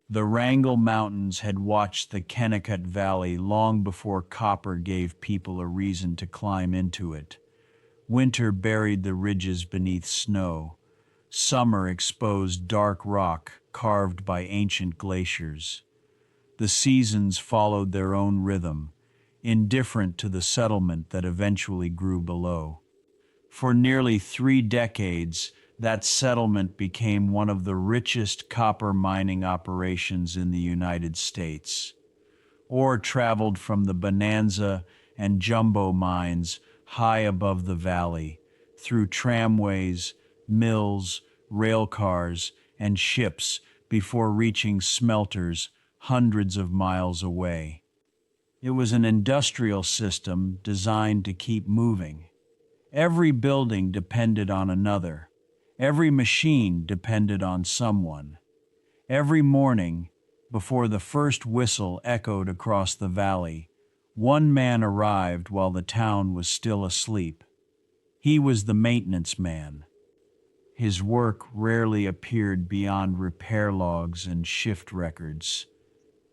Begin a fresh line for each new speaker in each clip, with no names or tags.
The Wrangell Mountains had watched the Kennecott Valley long before copper gave people a reason to climb into it. Winter buried the ridges beneath snow. Summer exposed dark rock carved by ancient glaciers. The seasons followed their own rhythm, indifferent to the settlement that eventually grew below. For nearly 3 decades, that settlement became one of the richest copper mining operations in the United States. Ore traveled from the Bonanza and Jumbo mines high above the valley, through tramways, mills, rail cars, and ships before reaching smelters hundreds of miles away. It was an industrial system designed to keep moving. Every building depended on another. Every machine depended on someone. Every morning, before the first whistle echoed across the valley, one man arrived while the town was still asleep. He was the maintenance man. His work rarely appeared beyond repair logs and shift records.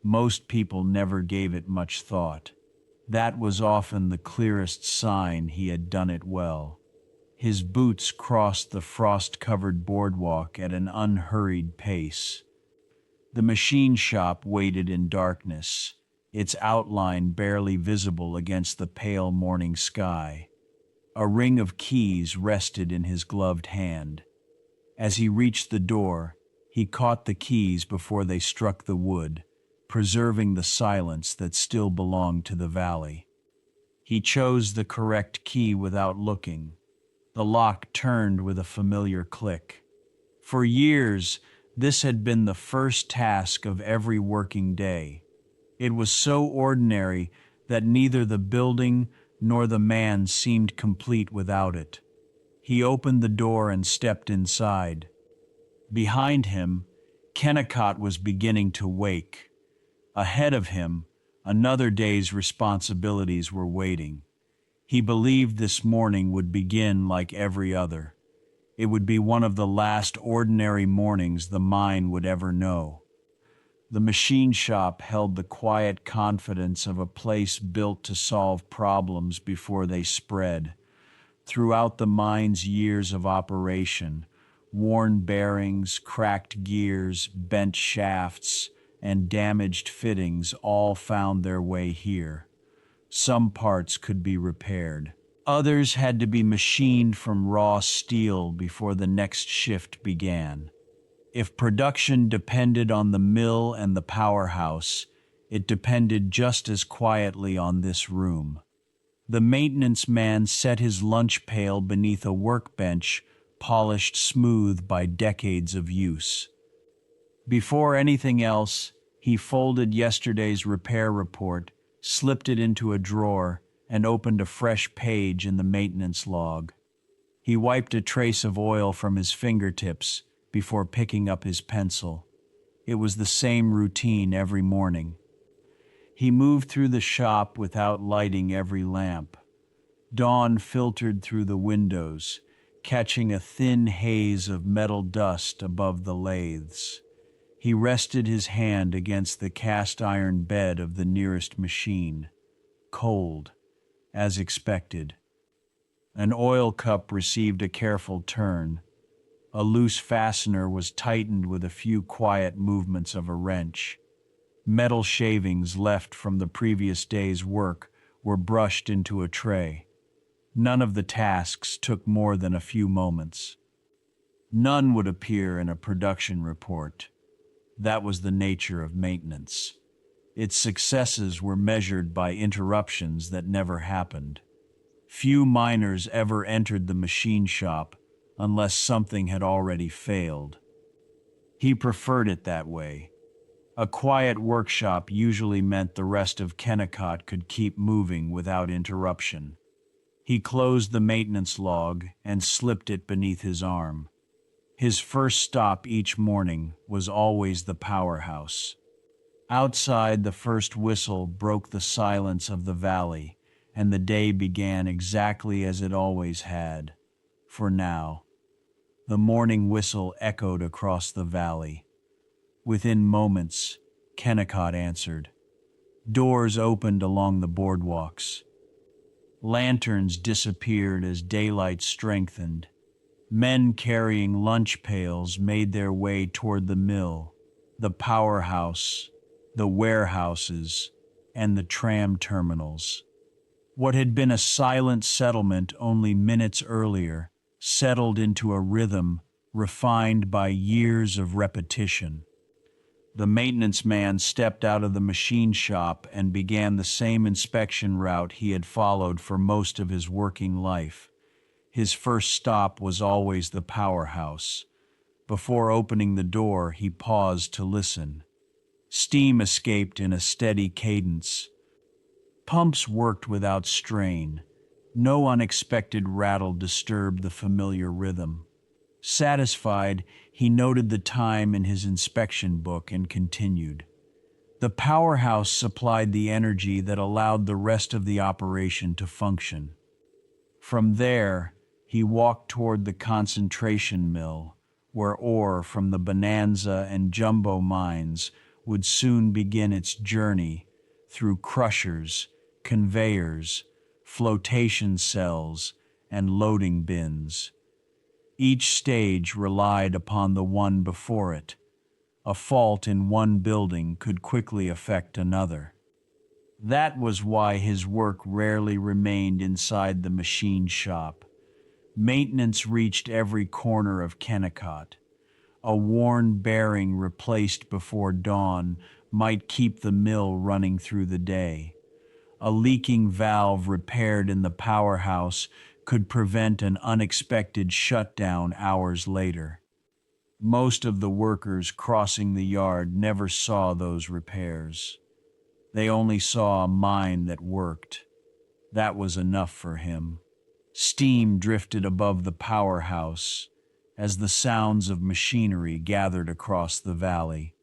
Most people never gave it much thought. That was often the clearest sign he had done it well. His boots crossed the frost-covered boardwalk at an unhurried pace. The machine shop waited in darkness, its outline barely visible against the pale morning sky. A ring of keys rested in his gloved hand. As he reached the door, he caught the keys before they struck the wood, preserving the silence that still belonged to the valley. He chose the correct key without looking. The lock turned with a familiar click. For years, this had been the first task of every working day. It was so ordinary that neither the building nor the man seemed complete without it. He opened the door and stepped inside. Behind him, Kennecott was beginning to wake. Ahead of him, another day's responsibilities were waiting. He believed this morning would begin like every other. It would be one of the last ordinary mornings the mine would ever know. The machine shop held the quiet confidence of a place built to solve problems before they spread. Throughout the mine's years of operation, worn bearings, cracked gears, bent shafts, and damaged fittings all found their way here. Some parts could be repaired. Others had to be machined from raw steel before the next shift began. If production depended on the mill and the powerhouse, it depended just as quietly on this room. The maintenance man set his lunch pail beneath a workbench polished smooth by decades of use. Before anything else, he folded yesterday's repair report, slipped it into a drawer, and opened a fresh page in the maintenance log. He wiped a trace of oil from his fingertips before picking up his pencil. It was the same routine every morning. He moved through the shop without lighting every lamp. Dawn filtered through the windows, catching a thin haze of metal dust above the lathes. He rested his hand against the cast-iron bed of the nearest machine. Cold, as expected. An oil cup received a careful turn. A loose fastener was tightened with a few quiet movements of a wrench. Metal shavings left from the previous day's work were brushed into a tray. None of the tasks took more than a few moments. None would appear in a production report. That was the nature of maintenance. Its successes were measured by interruptions that never happened. Few miners ever entered the machine shop unless something had already failed. He preferred it that way. A quiet workshop usually meant the rest of Kennecott could keep moving without interruption. He closed the maintenance log and slipped it beneath his arm. His first stop each morning was always the powerhouse. Outside, the first whistle broke the silence of the valley, and the day began exactly as it always had. For now, the morning whistle echoed across the valley. Within moments, Kennecott answered. Doors opened along the boardwalks. Lanterns disappeared as daylight strengthened. Men carrying lunch pails made their way toward the mill, the powerhouse, the warehouses, and the tram terminals. What had been a silent settlement only minutes earlier settled into a rhythm refined by years of repetition. The maintenance man stepped out of the machine shop and began the same inspection route he had followed for most of his working life. His first stop was always the powerhouse. Before opening the door, he paused to listen. Steam escaped in a steady cadence. Pumps worked without strain. No unexpected rattle disturbed the familiar rhythm. Satisfied, he noted the time in his inspection book and continued. The powerhouse supplied the energy that allowed the rest of the operation to function. From there, he walked toward the concentration mill, where ore from the Bonanza and Jumbo mines would soon begin its journey through crushers, conveyors, flotation cells, and loading bins. Each stage relied upon the one before it. A fault in one building could quickly affect another. That was why his work rarely remained inside the machine shop. Maintenance reached every corner of Kennecott. A worn bearing replaced before dawn might keep the mill running through the day. A leaking valve repaired in the powerhouse could prevent an unexpected shutdown hours later. Most of the workers crossing the yard never saw those repairs. They only saw a mine that worked. That was enough for him. Steam drifted above the powerhouse as the sounds of machinery gathered across the valley.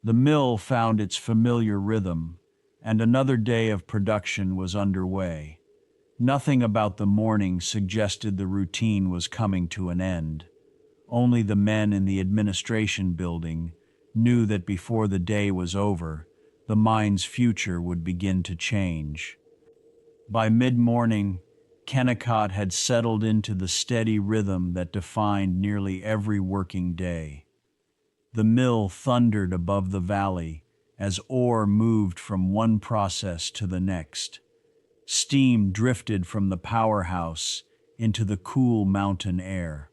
The mill found its familiar rhythm, and another day of production was underway. Nothing about the morning suggested the routine was coming to an end. Only the men in the administration building knew that before the day was over, the mine's future would begin to change. By mid-morning, Kennecott had settled into the steady rhythm that defined nearly every working day. The mill thundered above the valley as ore moved from one process to the next. Steam drifted from the powerhouse into the cool mountain air.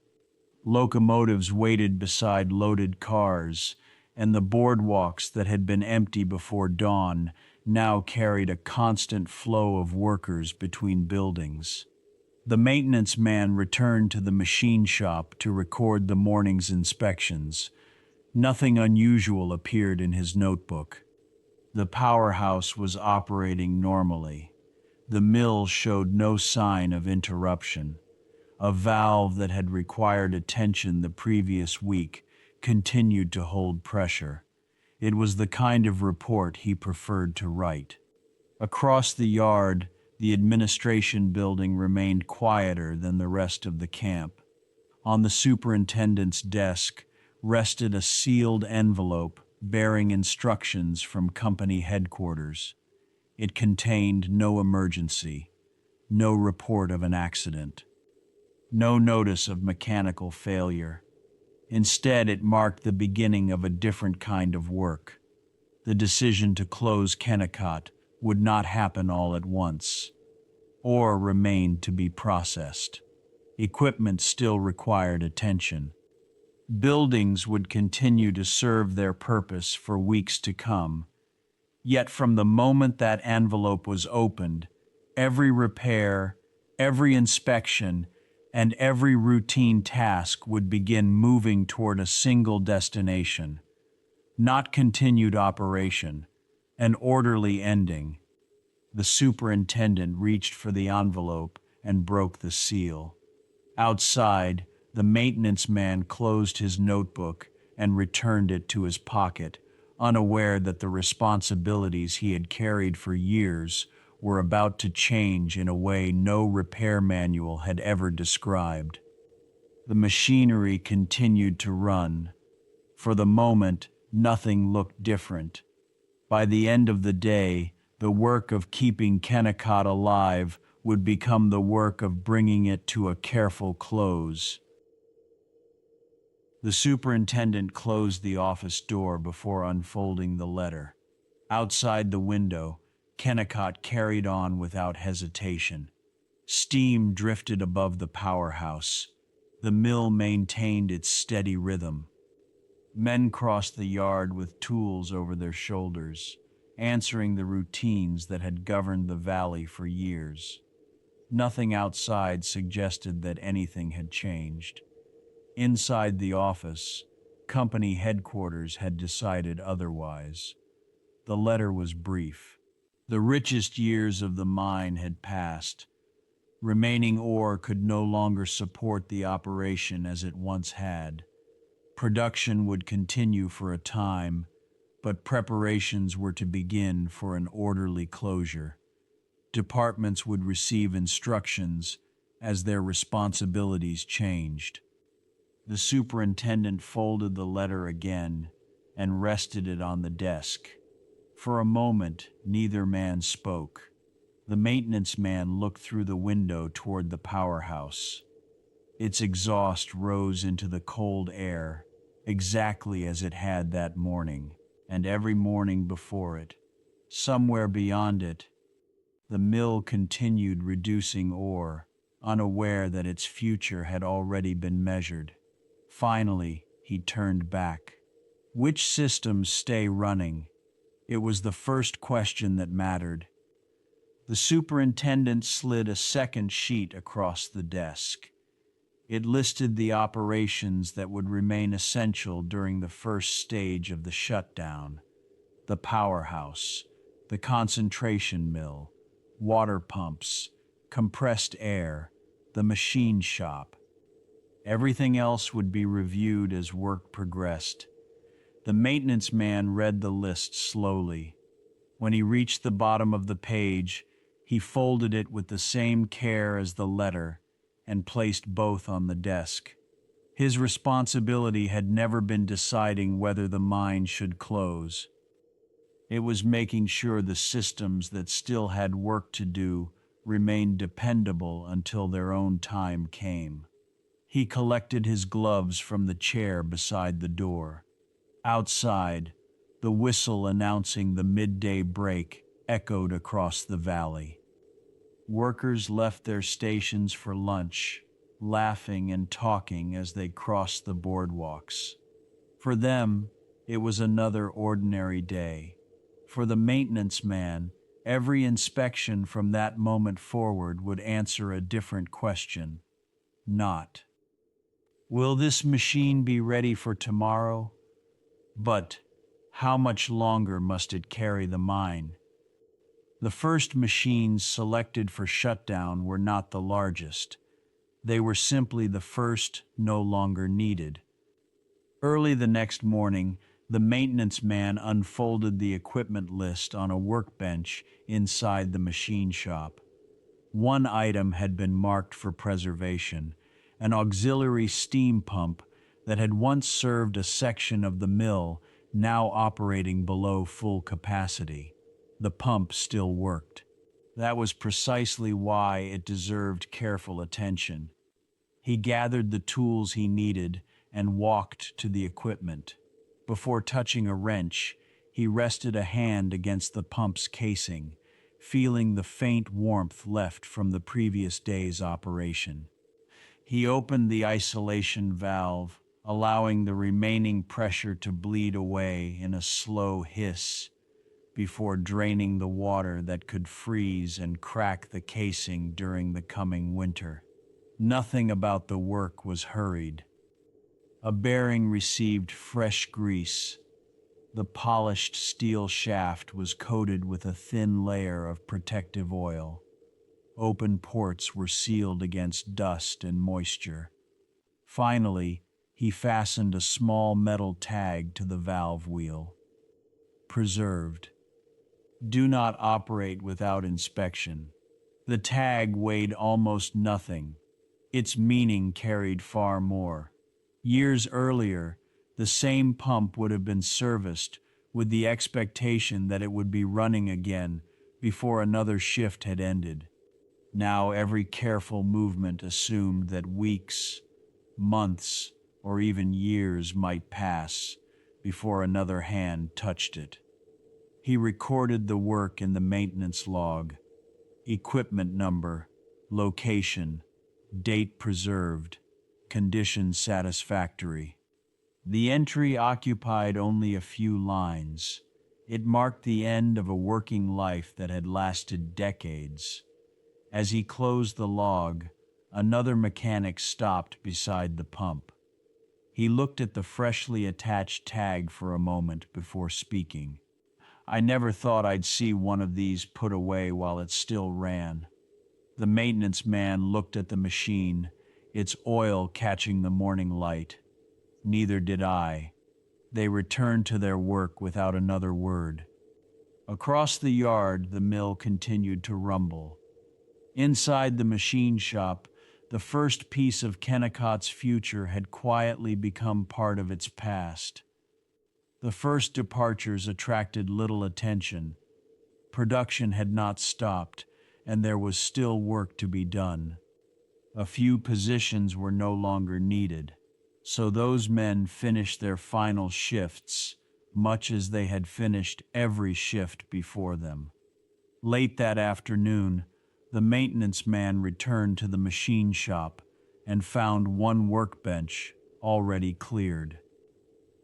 Locomotives waited beside loaded cars, and the boardwalks that had been empty before dawn now carried a constant flow of workers between buildings. The maintenance man returned to the machine shop to record the morning's inspections. Nothing unusual appeared in his notebook. The powerhouse was operating normally. The mill showed no sign of interruption. A valve that had required attention the previous week continued to hold pressure. It was the kind of report he preferred to write. Across the yard, the administration building remained quieter than the rest of the camp. On the superintendent's desk rested a sealed envelope bearing instructions from company headquarters. It contained no emergency, no report of an accident, no notice of mechanical failure. Instead, it marked the beginning of a different kind of work. The decision to close Kennecott would not happen all at once. Ore remained to be processed. Equipment still required attention. Buildings would continue to serve their purpose for weeks to come. Yet from the moment that envelope was opened, every repair, every inspection, and every routine task would begin moving toward a single destination. Not continued operation, an orderly ending. The superintendent reached for the envelope and broke the seal. Outside, the maintenance man closed his notebook and returned it to his pocket, unaware that the responsibilities he had carried for years were about to change in a way no repair manual had ever described. The machinery continued to run. For the moment, Nothing looked different. By the end of the day, the work of keeping Kennecott alive would become the work of bringing it to a careful close. The superintendent closed the office door before unfolding the letter. Outside the window, Kennecott carried on without hesitation. Steam drifted above the powerhouse. The mill maintained its steady rhythm. Men crossed the yard with tools over their shoulders, answering the routines that had governed the valley for years. Nothing outside suggested that anything had changed. Inside the office, company headquarters had decided otherwise. The letter was brief. The richest years of the mine had passed. Remaining ore could no longer support the operation as it once had. Production would continue for a time, but preparations were to begin for an orderly closure. Departments would receive instructions as their responsibilities changed. The superintendent folded the letter again and rested it on the desk. For a moment, neither man spoke. The maintenance man looked through the window toward the powerhouse. Its exhaust rose into the cold air, exactly as it had that morning, and every morning before it. Somewhere beyond it, the mill continued reducing ore, unaware that its future had already been measured. Finally, he turned back. Which systems stay running? It was the first question that mattered. The superintendent slid a second sheet across the desk. It listed the operations that would remain essential during the first stage of the shutdown: the powerhouse, the concentration mill, water pumps, compressed air, the machine shop. Everything else would be reviewed as work progressed. The maintenance man read the list slowly. When he reached the bottom of the page, he folded it with the same care as the letter and placed both on the desk. His responsibility had never been deciding whether the mine should close. It was making sure the systems that still had work to do remained dependable until their own time came. He collected his gloves from the chair beside the door. Outside, the whistle announcing the midday break echoed across the valley. Workers left their stations for lunch, laughing and talking as they crossed the boardwalks. For them, it was another ordinary day. For the maintenance man, every inspection from that moment forward would answer a different question. Not, will this machine be ready for tomorrow? But, how much longer must it carry the mine? The first machines selected for shutdown were not the largest. They were simply the first, no longer needed. Early the next morning, the maintenance man unfolded the equipment list on a workbench inside the machine shop. One item had been marked for preservation: an auxiliary steam pump that had once served a section of the mill, now operating below full capacity. The pump still worked. That was precisely why it deserved careful attention. He gathered the tools he needed and walked to the equipment. Before touching a wrench, he rested a hand against the pump's casing, feeling the faint warmth left from the previous day's operation. He opened the isolation valve, allowing the remaining pressure to bleed away in a slow hiss before draining the water that could freeze and crack the casing during the coming winter. Nothing about the work was hurried. A bearing received fresh grease. The polished steel shaft was coated with a thin layer of protective oil. Open ports were sealed against dust and moisture. Finally, he fastened a small metal tag to the valve wheel. Preserved. Do not operate without inspection. The tag weighed almost nothing. Its meaning carried far more. Years earlier, The same pump would have been serviced with the expectation that it would be running again before another shift had ended. Now every careful movement assumed that weeks, months, or even years might pass before another hand touched it. He recorded the work in the maintenance log: equipment number, location, date preserved, condition satisfactory. The entry occupied only a few lines. It marked the end of a working life that had lasted decades. As he closed the log, another mechanic stopped beside the pump. He looked at the freshly attached tag for a moment before speaking. "I never thought I'd see one of these put away while it still ran." The maintenance man looked at the machine, its oil catching the morning light. "Neither did I." They returned to their work without another word. Across the yard, the mill continued to rumble. Inside the machine shop, the first piece of Kennecott's future had quietly become part of its past. The first departures attracted little attention. Production had not stopped, and there was still work to be done. A few positions were no longer needed, so those men finished their final shifts, much as they had finished every shift before them. Late that afternoon, the maintenance man returned to the machine shop and found one workbench already cleared.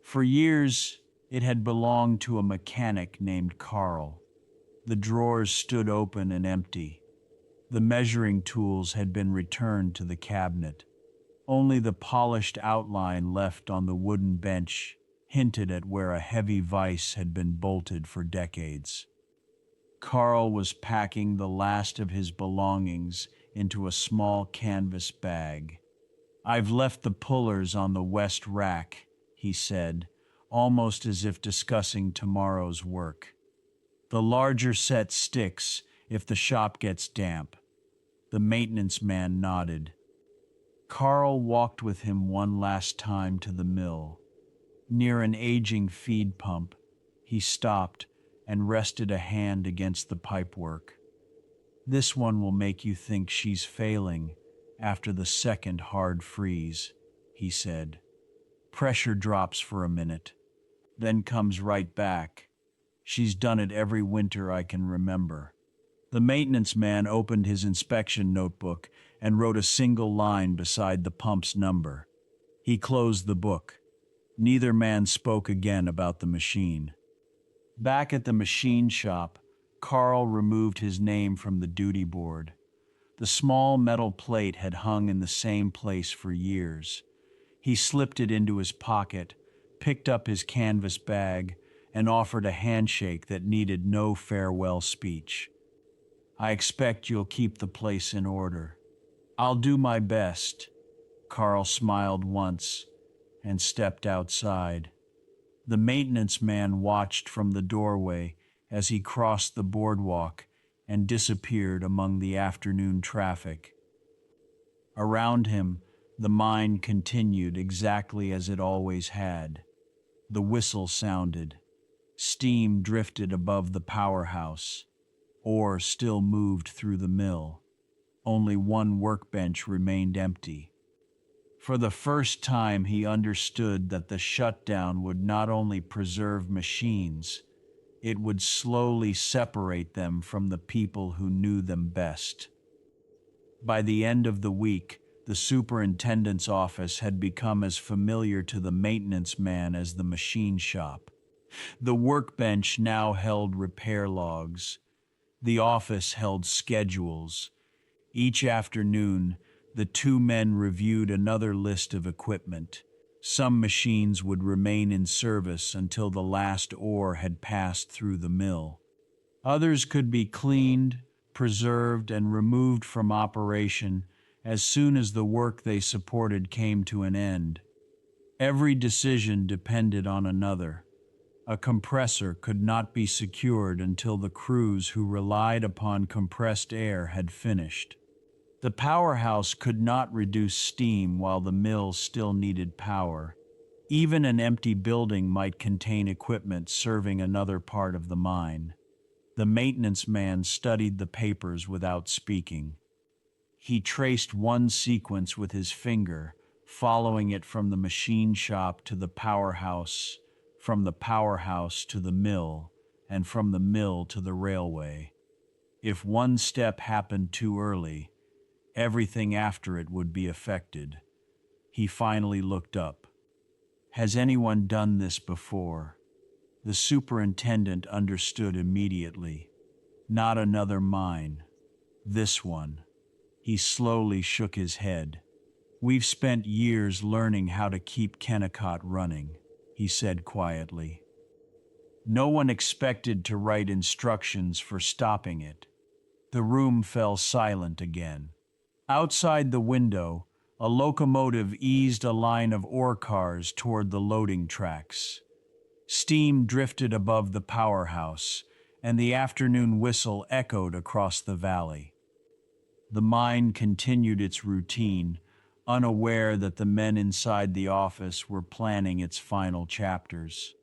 For years, it had belonged to a mechanic named Carl. The drawers stood open and empty. The measuring tools had been returned to the cabinet. Only the polished outline left on the wooden bench hinted at where a heavy vise had been bolted for decades. Carl was packing the last of his belongings into a small canvas bag. "I've left the pullers on the west rack," he said, almost as if discussing tomorrow's work. "The larger set sticks if the shop gets damp." The maintenance man nodded. Carl walked with him one last time to the mill. Near an aging feed pump, he stopped and rested a hand against the pipework. "This one will make you think she's failing after the second hard freeze," he said. "Pressure drops for a minute, then comes right back. She's done it every winter I can remember." The maintenance man opened his inspection notebook and wrote a single line beside the pump's number. He closed the book. Neither man spoke again about the machine. Back at the machine shop, Carl removed his name from the duty board. The small metal plate had hung in the same place for years. He slipped it into his pocket, picked up his canvas bag, and offered a handshake that needed no farewell speech. "I expect you'll keep the place in order." "I'll do my best." Carl smiled once and stepped outside. The maintenance man watched from the doorway as he crossed the boardwalk and disappeared among the afternoon traffic. Around him, the mine continued exactly as it always had. The whistle sounded. Steam drifted above the powerhouse. Ore still moved through the mill. Only one workbench remained empty. For the first time, he understood that the shutdown would not only preserve machines, it would slowly separate them from the people who knew them best. By the end of the week, the superintendent's office had become as familiar to the maintenance man as the machine shop. The workbench now held repair logs. The office held schedules. Each afternoon, the two men reviewed another list of equipment. Some machines would remain in service until the last ore had passed through the mill. Others could be cleaned, preserved, and removed from operation as soon as the work they supported came to an end. Every decision depended on another. A compressor could not be secured until the crews who relied upon compressed air had finished. The powerhouse could not reduce steam while the mill still needed power. Even an empty building might contain equipment serving another part of the mine. The maintenance man studied the papers without speaking. He traced one sequence with his finger, following it from the machine shop to the powerhouse, from the powerhouse to the mill, and from the mill to the railway. If one step happened too early, everything after it would be affected. He finally looked up. Has anyone done this before? The superintendent understood immediately. Not another mine. This one. He slowly shook his head. We've spent years learning how to keep Kennecott running, he said quietly. No one expected to write instructions for stopping it. The room fell silent again. Outside the window, a locomotive eased a line of ore cars toward the loading tracks. Steam drifted above the powerhouse, and the afternoon whistle echoed across the valley. The mine continued its routine, unaware that the men inside the office were planning its final chapters.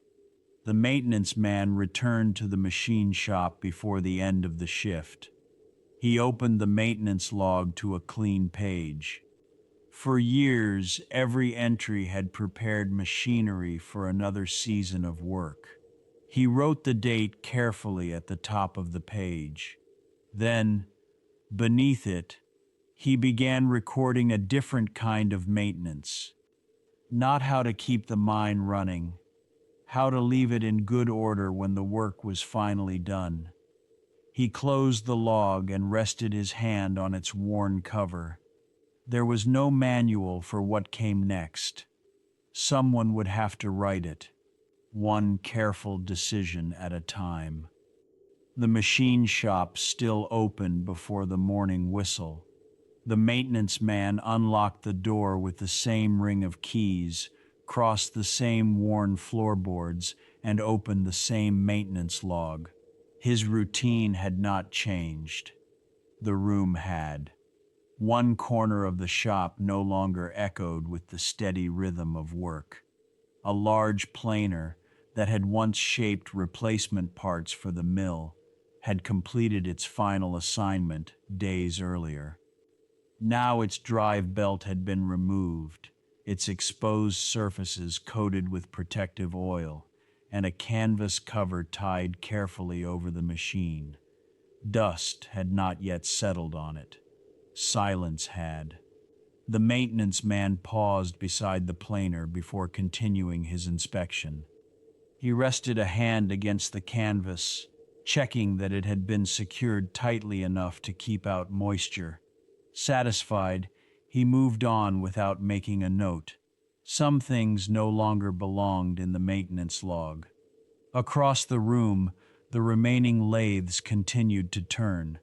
The maintenance man returned to the machine shop before the end of the shift. He opened the maintenance log to a clean page. For years, every entry had prepared machinery for another season of work. He wrote the date carefully at the top of the page. Then, beneath it, he began recording a different kind of maintenance. Not how to keep the mine running, how to leave it in good order when the work was finally done. He closed the log and rested his hand on its worn cover. There was no manual for what came next. Someone would have to write it, one careful decision at a time. The machine shop still opened before the morning whistle. The maintenance man unlocked the door with the same ring of keys, crossed the same worn floorboards, and opened the same maintenance log. His routine had not changed. The room had. One corner of the shop no longer echoed with the steady rhythm of work. A large planer that had once shaped replacement parts for the mill had completed its final assignment days earlier. Now its drive belt had been removed, its exposed surfaces coated with protective oil, and a canvas cover tied carefully over the machine. Dust had not yet settled on it. Silence had. The maintenance man paused beside the planer before continuing his inspection. He rested a hand against the canvas, checking that it had been secured tightly enough to keep out moisture. Satisfied, he moved on without making a note. Some things no longer belonged in the maintenance log. Across the room, the remaining lathes continued to turn.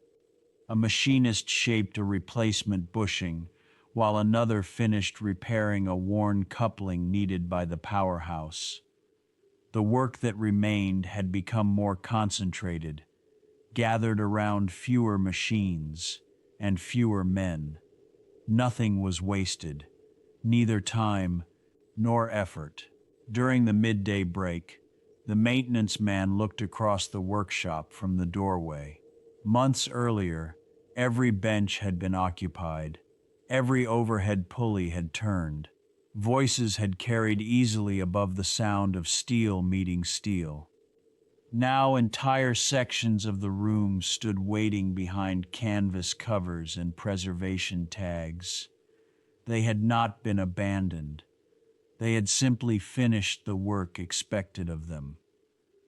A machinist shaped a replacement bushing, while another finished repairing a worn coupling needed by the powerhouse. The work that remained had become more concentrated, gathered around fewer machines and fewer men. Nothing was wasted, neither time nor effort. During the midday break, the maintenance man looked across the workshop from the doorway. Months earlier, every bench had been occupied. Every overhead pulley had turned. Voices had carried easily above the sound of steel meeting steel. Now entire sections of the room stood waiting behind canvas covers and preservation tags. They had not been abandoned. They had simply finished the work expected of them.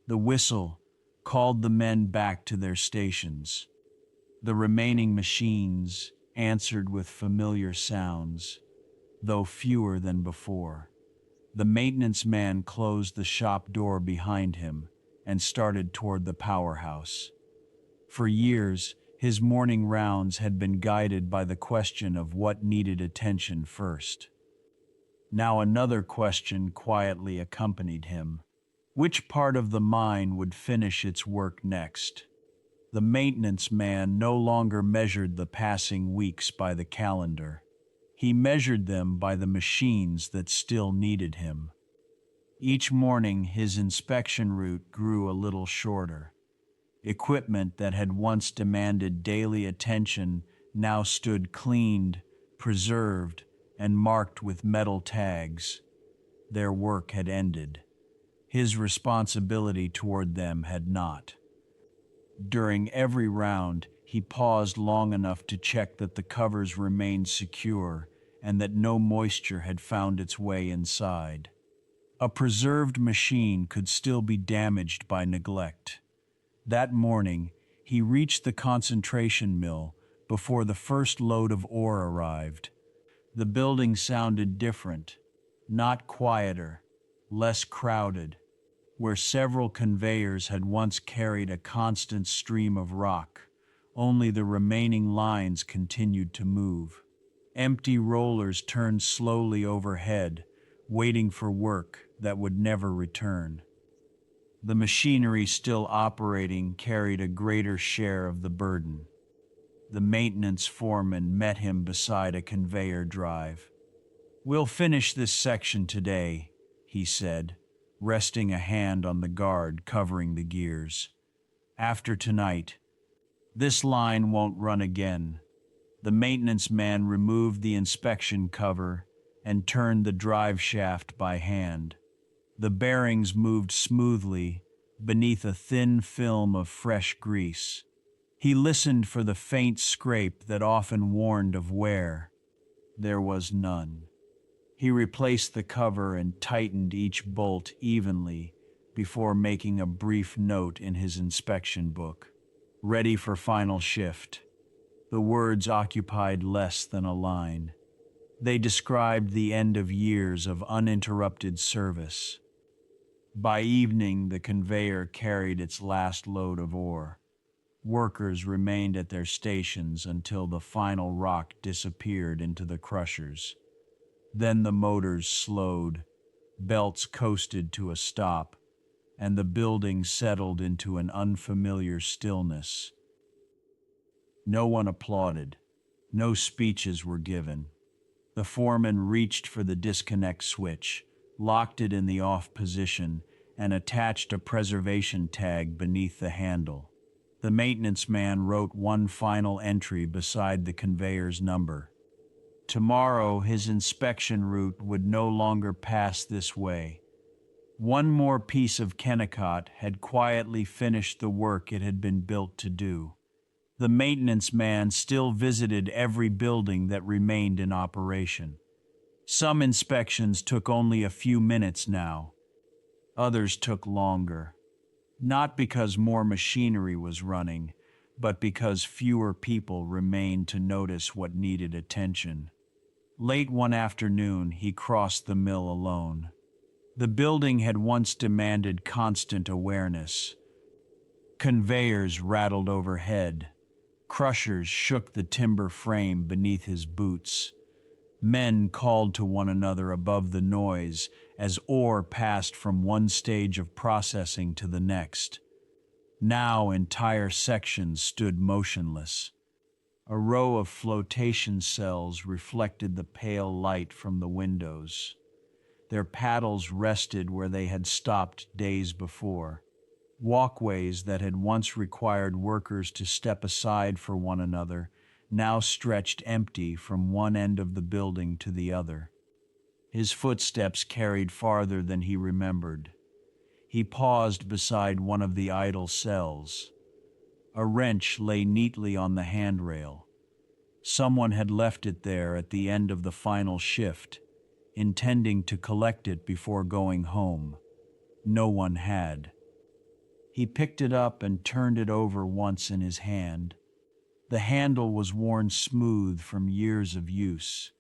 The whistle called the men back to their stations. The remaining machines answered with familiar sounds, though fewer than before. The maintenance man closed the shop door behind him and started toward the powerhouse. For years, his morning rounds had been guided by the question of what needed attention first. Now another question quietly accompanied him. Which part of the mine would finish its work next? The maintenance man no longer measured the passing weeks by the calendar. He measured them by the machines that still needed him. Each morning, his inspection route grew a little shorter. Equipment that had once demanded daily attention now stood cleaned, preserved, and marked with metal tags. Their work had ended. His responsibility toward them had not. During every round, he paused long enough to check that the covers remained secure and that no moisture had found its way inside. A preserved machine could still be damaged by neglect. That morning, he reached the concentration mill before the first load of ore arrived. The building sounded different, not quieter, less crowded. Where several conveyors had once carried a constant stream of rock, only the remaining lines continued to move. Empty rollers turned slowly overhead, waiting for work that would never return. The machinery still operating carried a greater share of the burden. The maintenance foreman met him beside a conveyor drive. "We'll finish this section today," he said, resting a hand on the guard covering the gears. "After tonight, this line won't run again." The maintenance man removed the inspection cover and turned the drive shaft by hand. The bearings moved smoothly beneath a thin film of fresh grease. He listened for the faint scrape that often warned of wear. There was none. He replaced the cover and tightened each bolt evenly before making a brief note in his inspection book. "Ready for final shift." The words occupied less than a line. They described the end of years of uninterrupted service. By evening, the conveyor carried its last load of ore. Workers remained at their stations until the final rock disappeared into the crushers. Then the motors slowed, belts coasted to a stop, and the building settled into an unfamiliar stillness. No one applauded. No speeches were given. The foreman reached for the disconnect switch, locked it in the off position, and attached a preservation tag beneath the handle. The maintenance man wrote one final entry beside the conveyor's number. Tomorrow, his inspection route would no longer pass this way. One more piece of Kennecott had quietly finished the work it had been built to do. The maintenance man still visited every building that remained in operation. Some inspections took only a few minutes now. Others took longer. Not because more machinery was running, but because fewer people remained to notice what needed attention. Late one afternoon, he crossed the mill alone. The building had once demanded constant awareness. Conveyors rattled overhead. Crushers shook the timber frame beneath his boots. Men called to one another above the noise as ore passed from one stage of processing to the next. Now entire sections stood motionless. A row of flotation cells reflected the pale light from the windows. Their paddles rested where they had stopped days before. Walkways that had once required workers to step aside for one another now stretched empty from one end of the building to the other. His footsteps carried farther than he remembered. He paused beside one of the idle cells. A wrench lay neatly on the handrail. Someone had left it there at the end of the final shift, intending to collect it before going home. No one had. He picked it up and turned it over once in his hand. The handle was worn smooth from years of use.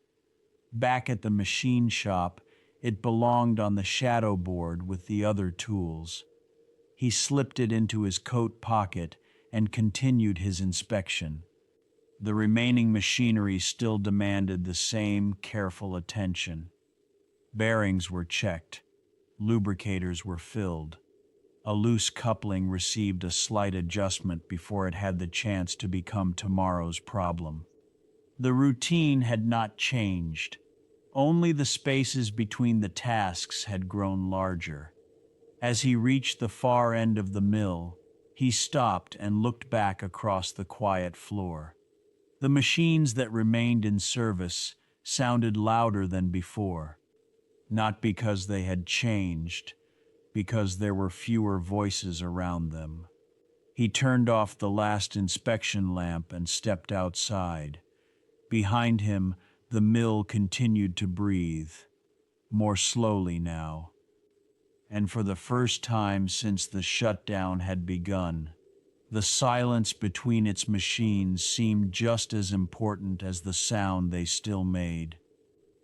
Back at the machine shop, it belonged on the shadow board with the other tools. He slipped it into his coat pocket and continued his inspection. The remaining machinery still demanded the same careful attention. Bearings were checked. Lubricators were filled. A loose coupling received a slight adjustment before it had the chance to become tomorrow's problem. The routine had not changed. Only the spaces between the tasks had grown larger. As he reached the far end of the mill, he stopped and looked back across the quiet floor. The machines that remained in service sounded louder than before, not because they had changed, because there were fewer voices around them. He turned off the last inspection lamp and stepped outside. Behind him, the mill continued to breathe, more slowly now. And for the first time since the shutdown had begun, the silence between its machines seemed just as important as the sound they still made.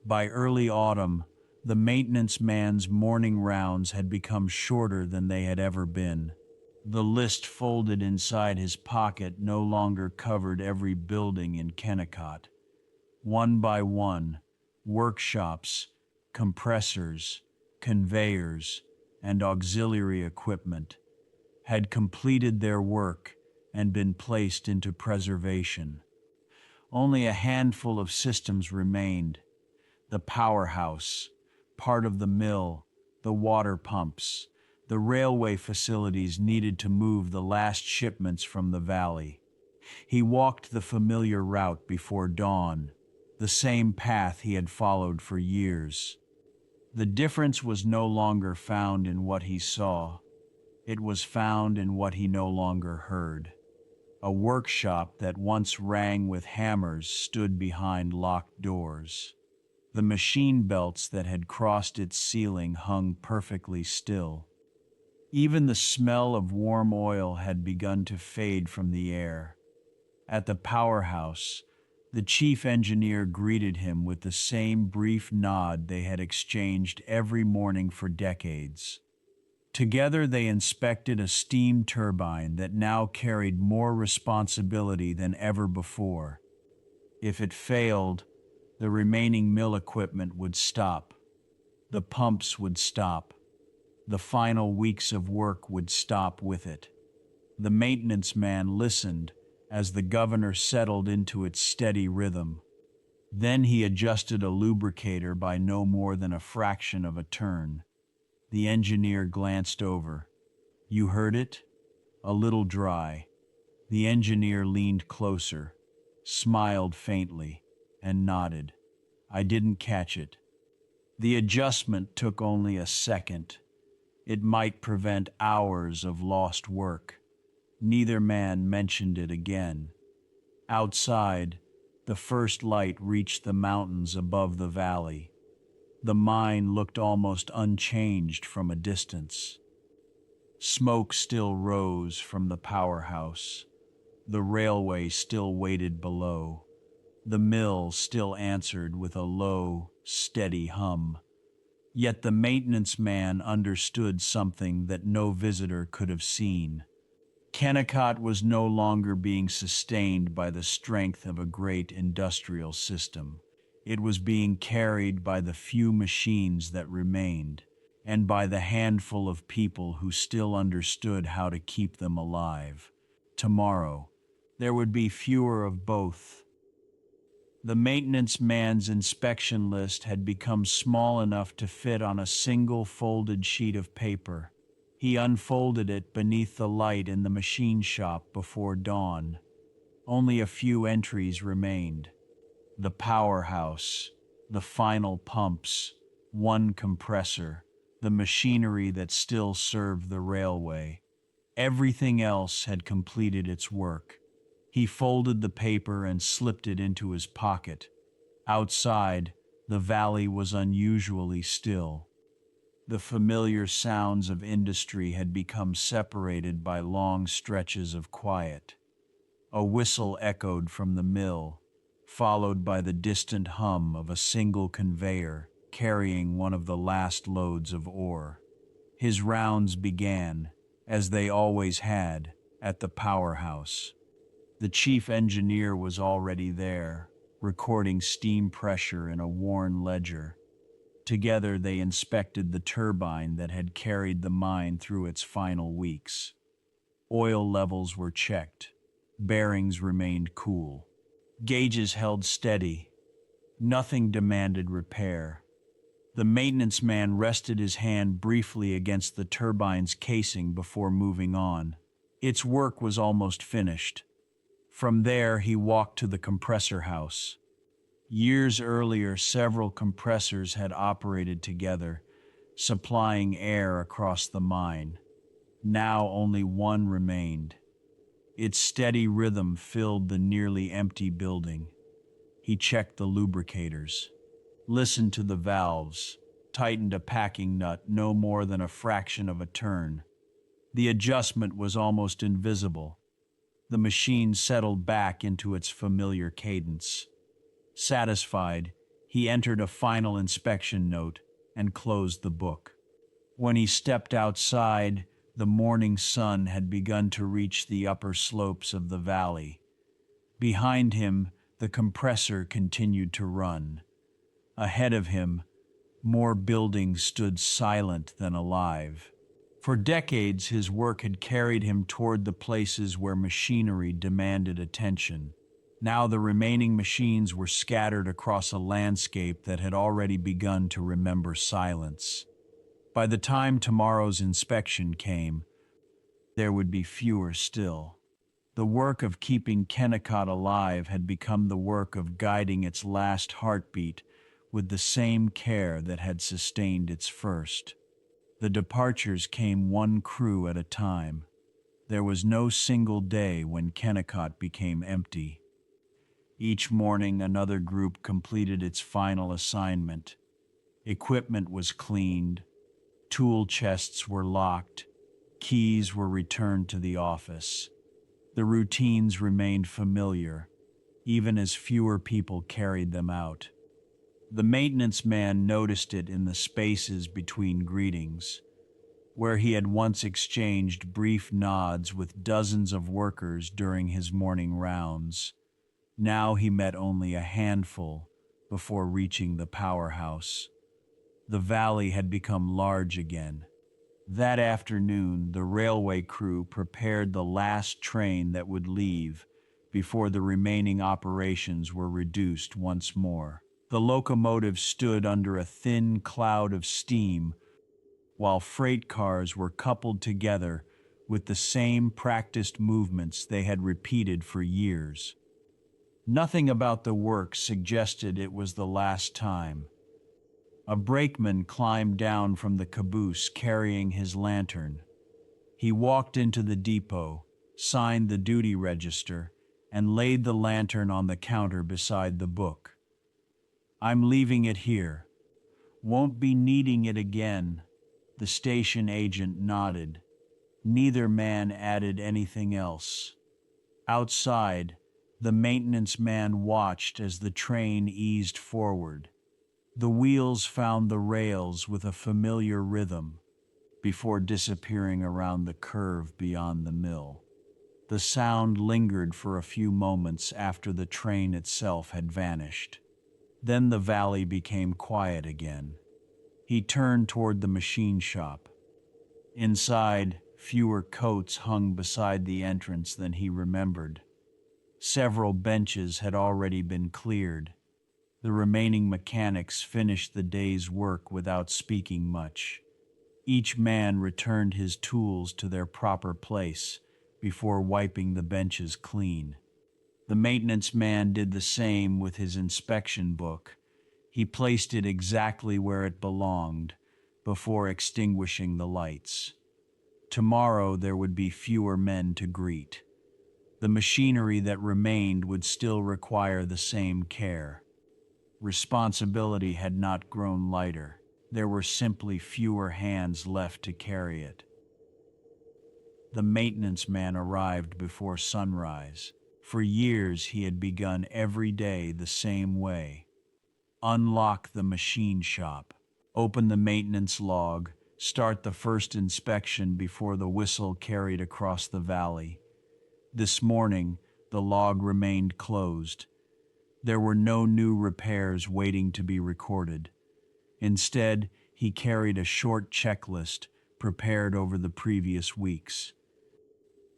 By early autumn, the maintenance man's morning rounds had become shorter than they had ever been. The list folded inside his pocket no longer covered every building in Kennecott. One by one, workshops, compressors, conveyors, and auxiliary equipment had completed their work and been placed into preservation. Only a handful of systems remained: the powerhouse, part of the mill, the water pumps, the railway facilities needed to move the last shipments from the valley. He walked the familiar route before dawn, the same path he had followed for years. The difference was no longer found in what he saw. It was found in what he no longer heard. A workshop that once rang with hammers stood behind locked doors. The machine belts that had crossed its ceiling hung perfectly still. Even the smell of warm oil had begun to fade from the air. At the powerhouse, the chief engineer greeted him with the same brief nod they had exchanged every morning for decades. Together they inspected a steam turbine that now carried more responsibility than ever before. If it failed, the remaining mill equipment would stop. The pumps would stop. The final weeks of work would stop with it. The maintenance man listened as the governor settled into its steady rhythm. Then he adjusted a lubricator by no more than a fraction of a turn. The engineer glanced over. "You heard it?" A little dry. The engineer leaned closer, smiled faintly, and nodded. "I didn't catch it." The adjustment took only a second. It might prevent hours of lost work. Neither man mentioned it again. Outside, the first light reached the mountains above the valley. The mine looked almost unchanged from a distance. Smoke still rose from the powerhouse. The railway still waited below. The mill still answered with a low, steady hum. Yet the maintenance man understood something that no visitor could have seen. Kennecott was no longer being sustained by the strength of a great industrial system. It was being carried by the few machines that remained, and by the handful of people who still understood how to keep them alive. Tomorrow, there would be fewer of both. The maintenance man's inspection list had become small enough to fit on a single folded sheet of paper. He unfolded it beneath the light in the machine shop before dawn. Only a few entries remained: the powerhouse, the final pumps, one compressor, the machinery that still served the railway. Everything else had completed its work. He folded the paper and slipped it into his pocket. Outside, the valley was unusually still. The familiar sounds of industry had become separated by long stretches of quiet. A whistle echoed from the mill, followed by the distant hum of a single conveyor carrying one of the last loads of ore. His rounds began, as they always had, at the powerhouse. The chief engineer was already there, recording steam pressure in a worn ledger. Together they inspected the turbine that had carried the mine through its final weeks. Oil levels were checked. Bearings remained cool. Gauges held steady. Nothing demanded repair. The maintenance man rested his hand briefly against the turbine's casing before moving on. Its work was almost finished. From there, he walked to the compressor house. Years earlier, several compressors had operated together, supplying air across the mine. Now only one remained. Its steady rhythm filled the nearly empty building. He checked the lubricators, listened to the valves, tightened a packing nut no more than a fraction of a turn. The adjustment was almost invisible. The machine settled back into its familiar cadence. Satisfied, he entered a final inspection note and closed the book. When he stepped outside, the morning sun had begun to reach the upper slopes of the valley. Behind him, the compressor continued to run. Ahead of him, more buildings stood silent than alive. For decades, his work had carried him toward the places where machinery demanded attention. Now the remaining machines were scattered across a landscape that had already begun to remember silence. By the time tomorrow's inspection came, there would be fewer still. The work of keeping Kennecott alive had become the work of guiding its last heartbeat with the same care that had sustained its first. The departures came one crew at a time. There was no single day when Kennecott became empty. Each morning, another group completed its final assignment. Equipment was cleaned, tool chests were locked, keys were returned to the office. The routines remained familiar, even as fewer people carried them out. The maintenance man noticed it in the spaces between greetings, where he had once exchanged brief nods with dozens of workers during his morning rounds. Now he met only a handful before reaching the powerhouse. The valley had become large again. That afternoon, the railway crew prepared the last train that would leave before the remaining operations were reduced once more. The locomotive stood under a thin cloud of steam, while freight cars were coupled together with the same practiced movements they had repeated for years. Nothing about the work suggested it was the last time. A brakeman climbed down from the caboose carrying his lantern. He walked into the depot, signed the duty register, and laid the lantern on the counter beside the book. "I'm leaving it here. Won't be needing it again." The station agent nodded. Neither man added anything else. Outside, the maintenance man watched as the train eased forward. The wheels found the rails with a familiar rhythm before disappearing around the curve beyond the mill. The sound lingered for a few moments after the train itself had vanished. Then the valley became quiet again. He turned toward the machine shop. Inside, fewer coats hung beside the entrance than he remembered. Several benches had already been cleared. The remaining mechanics finished the day's work without speaking much. Each man returned his tools to their proper place before wiping the benches clean. The maintenance man did the same with his inspection book. He placed it exactly where it belonged before extinguishing the lights. Tomorrow there would be fewer men to greet. The machinery that remained would still require the same care. Responsibility had not grown lighter. There were simply fewer hands left to carry it. The maintenance man arrived before sunrise. For years he had begun every day the same way. Unlock the machine shop, open the maintenance log, start the first inspection before the whistle carried across the valley. This morning, the log remained closed. There were no new repairs waiting to be recorded. Instead, he carried a short checklist prepared over the previous weeks.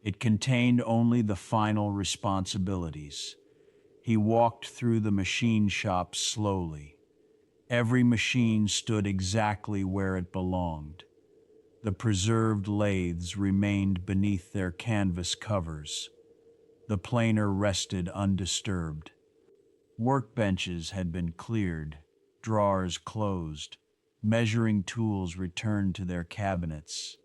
It contained only the final responsibilities: He walked through the machine shop slowly. Every machine stood exactly where it belonged. The preserved lathes remained beneath their canvas covers. The planer rested undisturbed. Workbenches had been cleared, drawers closed, measuring tools returned to their cabinets.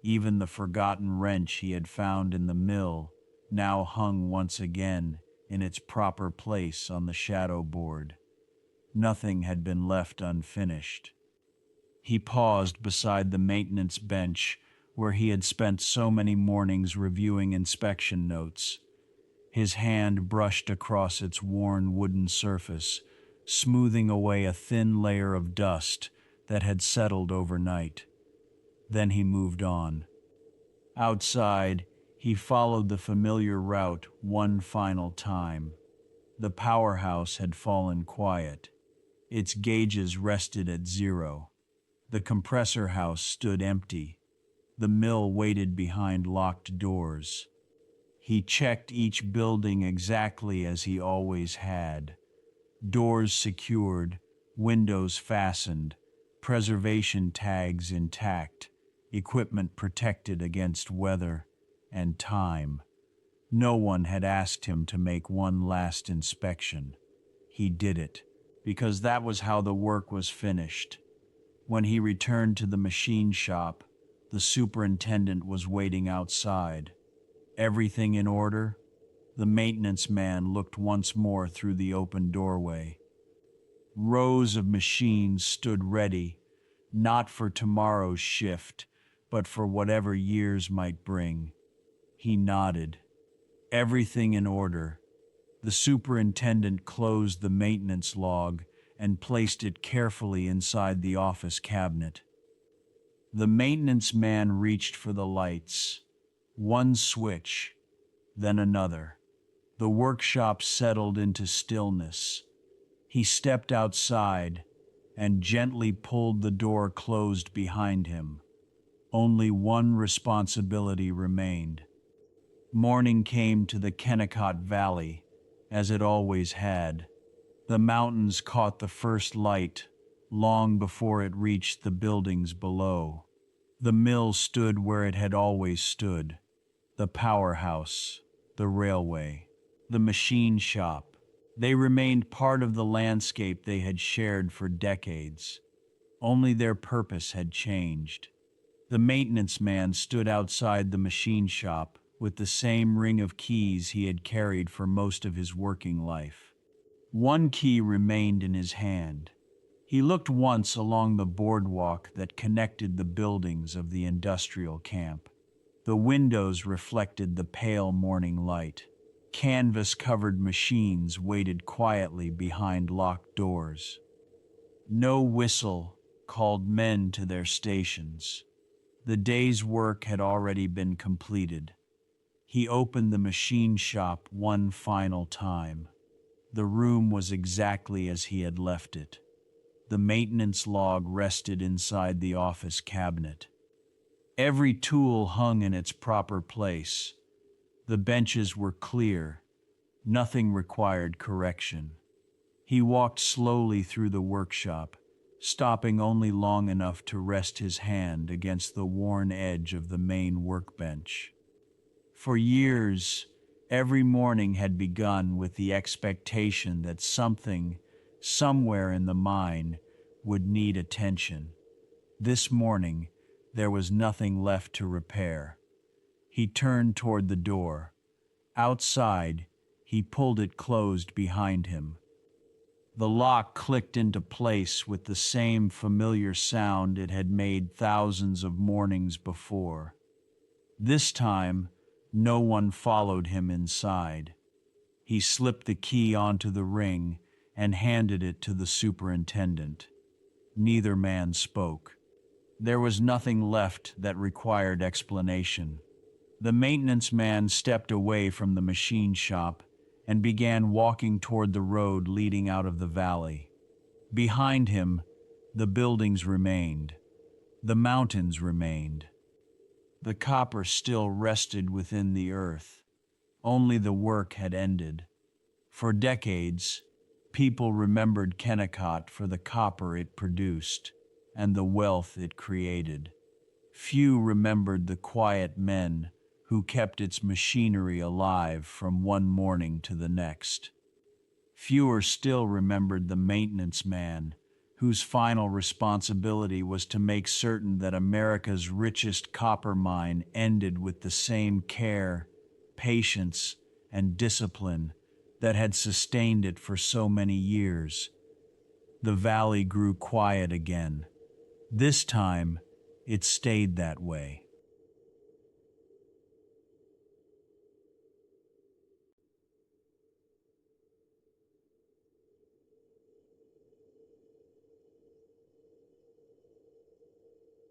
Even the forgotten wrench he had found in the mill now hung once again in its proper place on the shadow board. Nothing had been left unfinished. He paused beside the maintenance bench where he had spent so many mornings reviewing inspection notes. His hand brushed across its worn wooden surface, smoothing away a thin layer of dust that had settled overnight. Then he moved on. Outside, he followed the familiar route one final time. The powerhouse had fallen quiet. Its gauges rested at zero. The compressor house stood empty. The mill waited behind locked doors. He checked each building exactly as he always had. Doors secured, windows fastened, preservation tags intact, equipment protected against weather and time. No one had asked him to make one last inspection. He did it, because that was how the work was finished. When he returned to the machine shop, the superintendent was waiting outside. Everything in order? The maintenance man looked once more through the open doorway. Rows of machines stood ready, not for tomorrow's shift, but for whatever years might bring. He nodded. Everything in order. The superintendent closed the maintenance log and placed it carefully inside the office cabinet. The maintenance man reached for the lights. One switch, then another. The workshop settled into stillness. He stepped outside and gently pulled the door closed behind him. Only one responsibility remained. Morning came to the Kennecott Valley, as it always had. The mountains caught the first light long before it reached the buildings below. The mill stood where it had always stood. The powerhouse, the railway, the machine shop. They remained part of the landscape they had shared for decades. Only their purpose had changed. The maintenance man stood outside the machine shop with the same ring of keys he had carried for most of his working life. One key remained in his hand. He looked once along the boardwalk that connected the buildings of the industrial camp. The windows reflected the pale morning light. Canvas-covered machines waited quietly behind locked doors. No whistle called men to their stations. The day's work had already been completed. He opened the machine shop one final time. The room was exactly as he had left it. The maintenance log rested inside the office cabinet. Every tool hung in its proper place. The benches were clear. Nothing required correction. He walked slowly through the workshop, stopping only long enough to rest his hand against the worn edge of the main workbench. For years, every morning had begun with the expectation that something, somewhere in the mine, would need attention. This morning, there was nothing left to repair. He turned toward the door. Outside, he pulled it closed behind him. The lock clicked into place with the same familiar sound it had made thousands of mornings before. This time, no one followed him inside. He slipped the key onto the ring and handed it to the superintendent. Neither man spoke. There was nothing left that required explanation. The maintenance man stepped away from the machine shop and began walking toward the road leading out of the valley. Behind him, the buildings remained. The mountains remained. The copper still rested within the earth. Only the work had ended. For decades, people remembered Kennecott for the copper it produced and the wealth it created. Few remembered the quiet men who kept its machinery alive from one morning to the next. Fewer still remembered the maintenance man, whose final responsibility was to make certain that America's richest copper mine ended with the same care, patience, and discipline that had sustained it for so many years. The valley grew quiet again. This time, it stayed that way.